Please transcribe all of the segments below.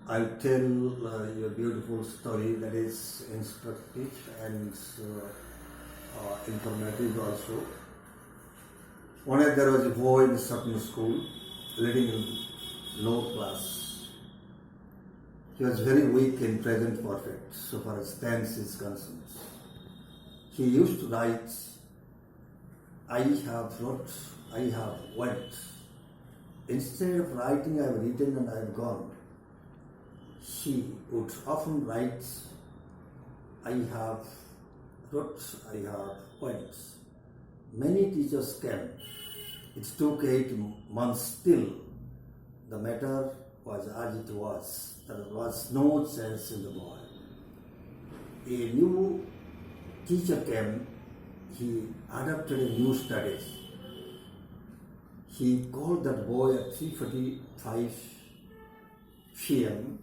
I'll tell you a beautiful story that is instructive and informative also. One day there was a boy in a certain school reading in low class. He was very weak in present perfect so far as tense is concerned. He used to write, I have wrote, I have went. Instead of writing, I have written and I have gone. He would often write, I have wrote, I have went. Many teachers came. It took 8 months still. The matter was as it was. There was no sense in the boy. A new teacher came. He adopted a new studies. He called that boy at 3:45 p.m.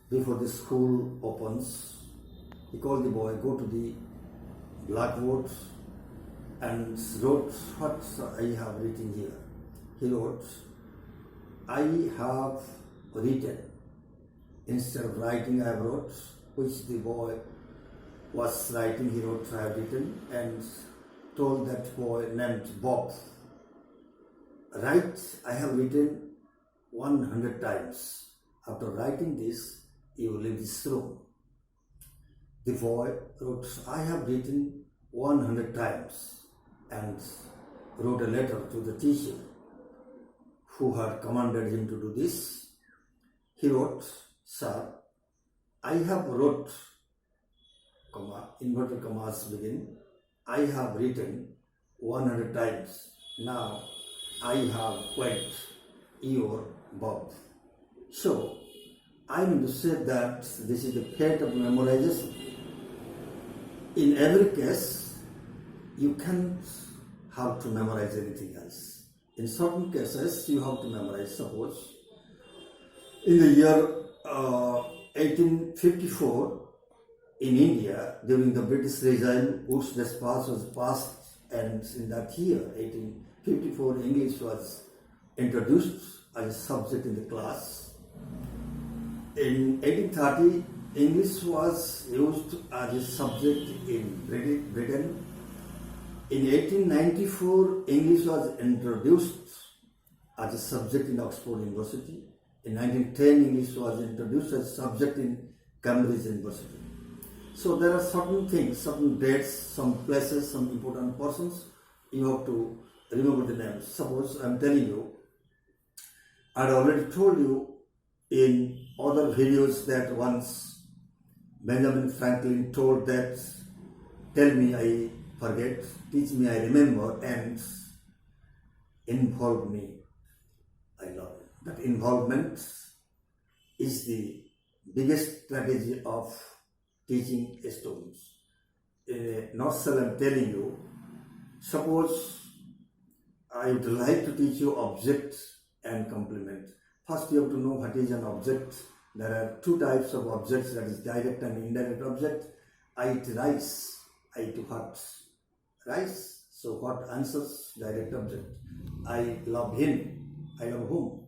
before the school opens. He called the boy, go to the blackboard and wrote what I have written here. He wrote, I have written. Instead of writing, I have wrote, which the boy was writing, he wrote, I have written, and told that boy named Bob, write, I have written 100 times. After writing this, you will leave this room. The boy wrote, I have written 100 times, and wrote a letter to the teacher who had commanded him to do this. He wrote, Sir, I have wrote, inverted commas begin, I have written 100 times. Now I have went, your Bob. So I mean to say that this is the fate of memorization. In every case, you can't have to memorize anything else. In certain cases, you have to memorize. Suppose in the year 1854, in India, during the British regime, Woods Dispatch was passed, and in that year, 1854, English was introduced as a subject in the class. In 1830, English was used as a subject in Britain. In 1894, English was introduced as a subject in Oxford University. In 1910, English was introduced as a subject in Cambridge University. So there are certain things, certain dates, some places, some important persons, you have to remember the names. Suppose I am telling you, I had already told you in other videos that once Benjamin Franklin told that, tell me I forget, teach me I remember, and involve me I love it. That involvement is the biggest strategy of teaching students. In a nutshell, I am telling you, suppose I would like to teach you object and complement. First, you have to know what is an object. There are 2 types of objects, that is direct and indirect object. I eat rice. I eat what? Rice. So what answers direct object? I love him. I love whom?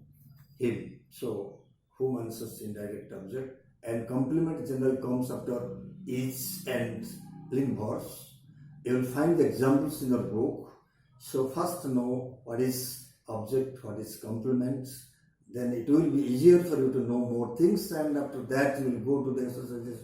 Him. So whom answers indirect object. And complement generally comes after is and link verbs. You will find the examples in your book. So first know what is object, what is complement. Then it will be easier for you to know more things, and after that you will go to the exercises